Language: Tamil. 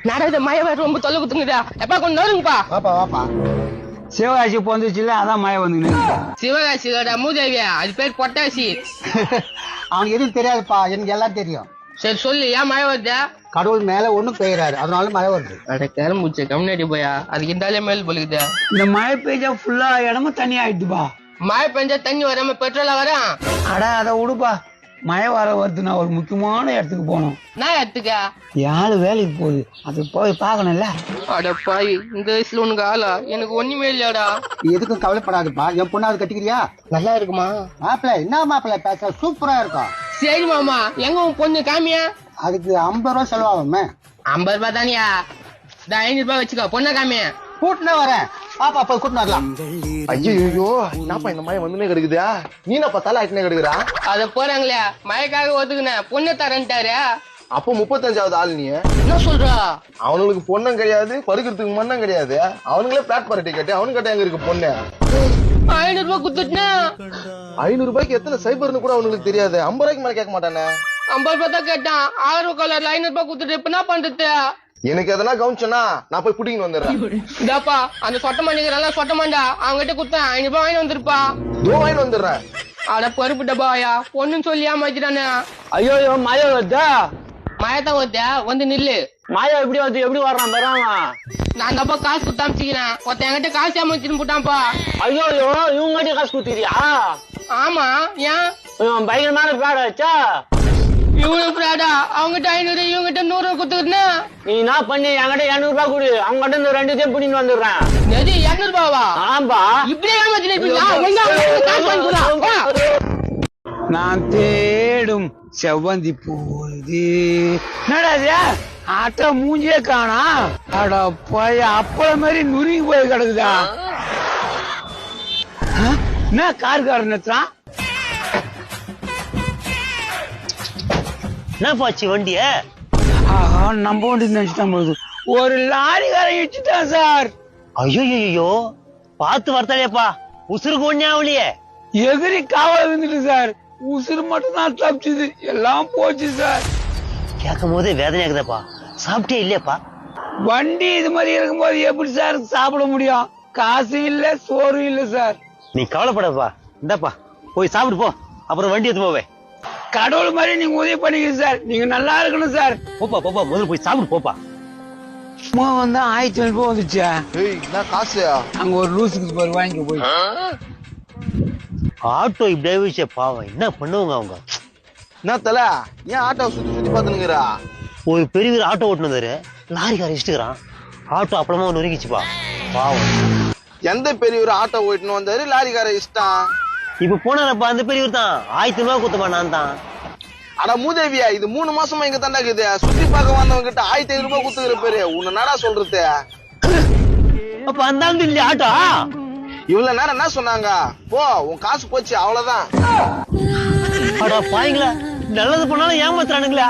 நடந்த மழை ரொம்ப தொல்லை குத்துங்குதா எப்பா கொஞ்சம் நோருங்கப்பா. வாப்பா வாப்பா. சிவகாசி போந்துச்சுல அதான் மழை வந்து. சிவகாசியோட மூதேவியா அது பேர் பொட்டாசி. அவனுக்கு எதுவும் தெரியாதுப்பா, எனக்கு எல்லாம் தெரியும். சரி சொல்லு, ஏன் மழை வருதா? கடவுள் மேல ஒண்ணும் பெய்யறாரு, அதனால மழை வருது. அட கிளம்புச்சு கம்யூனிட்டி போயா, அதுக்கு இந்தாலே மேல் பொழுகுதா. இந்த மழை பெய்ஞ்சா ஃபுல்லா இடமும் தண்ணி ஆயிடுதுப்பா. மழை பெஞ்சா தண்ணி வராம பெட்ரோலா வரான். அட அதை விடுப்பா, மழை வர வருதுன்னா ஒரு முக்கியமான இடத்துக்கு போகணும். நான் எடுத்துக்க யாரு வேலைக்கு போகுது, அது போய் பாக்கணும்ல. அட பாய், இந்த வயசுல உனக்கு ஆளா? எனக்கு ஒண்ணுமே இல்லையாடா. எதுக்கும் கவலைப்படாதுப்பா, என் பொண்ணாவது கட்டிக்கிறியா? நல்லா இருக்குமா மாப்பிள்ள? என்ன மாப்பிள்ள பேச சூப்பரா இருக்கும். சரி மாமா, எங்க உன் பொண்ணு காமியா? அதுக்கு 50 ரூபா செலவாகுமே. 50 ரூபாய் தானியா? 500 ரூபாய் வச்சுக்கோ, பொண்ணை காமியா. கூட்டினா வரேன், பாப்பா போய் கூட்டினு வரலாம். ஐயோ என்னப்பா இந்த மாதிரி வந்துனே கிடக்குதா? நீ என்னப்பா தலை ஆட்டினே கிடக்குறா? அத போறாங்களே மழைக்காக ஒதுக்குனேன், பொண்ணை தரேன்ட்டாரு. அப்போ 35வது ஆள் நீ என்ன சொல்றா? அவனுக்கு பொண்ணும் கிடையாது, படுக்கிறதுக்கு மண்ணும் கிடையாது. அவனுங்களே பிளாட்பார்ம் டிக்கெட், அவனுக்கு கிட்ட எங்க இருக்கு பொண்ணு? 500 ரூபாய் குத்துட்டுனா 500 ரூபாய்க்கு எத்தனை சைபர்னு கூட அவனுக்கு தெரியாது. 50 ரூபாய்க்கு மேல கேட்க மாட்டானே. 50 ரூபாய் தான் கேட்டான். 1000 கலர்ல 500 ரூபாய் குத்துட்டு இப்ப என்ன பண்றது? எனக்கு எதனா கவனிச்சனா நான் போய் புடிங்கன்னு வந்துடுறேன். இதாப்பா அந்த சொட்ட மண்டிக்கிறான், சொட்ட மாண்டா அவங்க கிட்ட குத்தேன் 500 ரூபாய் வாங்கி வந்திருப்பா. வாங்கிட்டு வந்துடுறேன். அட பருப்பு டப்பாயா, பொண்ணுன்னு சொல்லி ஏமாத்திட்டானே. ஐயோ மழை வருதா? மழைத்தான் வருதா, வந்து நில்லு. மழை எப்படி வந்து எப்படி வர்றான் வரான்? நான் தப்பா காசு கொடுத்து அமைச்சிக்கிறேன், ஒருத்த என்கிட்ட காசு ஏமாத்தின்னு போட்டான்ப்பா. ஐயோ இவங்க காசு குடுத்துறியா? ஆமா, ஏன் பயங்கரமான பேட வச்சா? இவனுக்கு பிராடா, அவங்ககிட்ட 500 இவங்கிட்ட 100 குத்துக்கிறேன்னா நீ என்ன பண்ணி என்கிட்ட 200 ரூபாய் கொடு, அவங்க கிட்ட இந்த 2 பிடின்னு வந்துடுறேன். எது 200 ரூபாவா? ஆம்பா இப்படியே ஏமாத்தினா நான் தேடும் செவ்வந்தி போகுது. என்னடா ஆட்ட மூஞ்சியே காணா? அட போய் அப்பள மாதிரி நுருங்கி போய் கிடக்குதா? என்ன கார்காரன் நிறுத்துறான்? என்ன போச்சு வண்டிய? ஆஹா, நம்ம வண்டி நினைச்சுட்டான் போகுது. ஒரு லாரிக்காரன் இடிச்சுட்டான் சார். ஐயோ பார்த்து வரத்தாலேப்பா, உசுருக்கு ஒண்ணே ஆகலையே. எதிரி காவல் வந்துட்டு சார், உசுறு மட்டும் தான் தப்பிச்சுது, எல்லாம் போச்சு சார். கேட்கும் போதே வேதனையாக்குதப்பா. சாப்பிட்டே இல்லையாப்பா? வண்டி இது மாதிரி இருக்கும்போது எப்படி சார் சாப்பிட முடியும்? காசு இல்ல, சோறு இல்ல சார். நீ கவலைப்படப்பா, இந்தாப்பா போய் சாப்பிட்டு போ, அப்புறம் வண்டி எடுத்து போவே. கடவுள் மாதிரி நீங்க உதவி பண்ணிக்கிறீங்க சார், நீங்க நல்லா இருக்கணும் சார். போப்பா முதல்ல போய் சாப்பிட்டு போப்பா. சும்மா வந்தா 1500 ரூபாய் வந்துச்சு. என்ன காசு? அங்க ஒரு லூசுக்கு போய் வாங்கி போய். ஆட்டோ இப்படி ஆயிடுச்சே பாவம், என்ன பண்ணுவாங்க அவங்க? என்ன தல, ஏன் ஆட்டோ சுத்தி சுத்தி பாத்துனுங்கிறா? ஒரு பெரிய ஆட்டோ ஓட்டுனு வந்தாரு, லாரிக்கார இஷ்டுக்கிறான். ஆட்டோ அப்பளமா நொறுக்கிச்சுப்பா பாவம். எந்த பெரியவர் ஆட்டோ ஓட்டுன்னு வந்தாரு, லாரிக்கார இஷ்டம்? இப்ப போனாரப்பா அந்த பெரியவர் தான். 1000 ரூபாய் குத்தமா நான் தான். அட மூதேவியா, இது 3 மாசமா இங்க தாண்டா இருக்குது. சுத்தி பார்க்க வந்தவங்க கிட்ட 1500 ரூபாய் குத்துக்கிற பேரு உன்ன நாடா சொல்றது? அப்ப அந்த இல்லையா ஆட்டோ? இவ்வளவு நேரம் என்ன சொன்னாங்க? போ, உன் காசு போச்சு, அவ்வளவுதான். அடா பாய்ங்களா, நல்லது பண்ணாலும் ஏமாத்துறானுங்களா?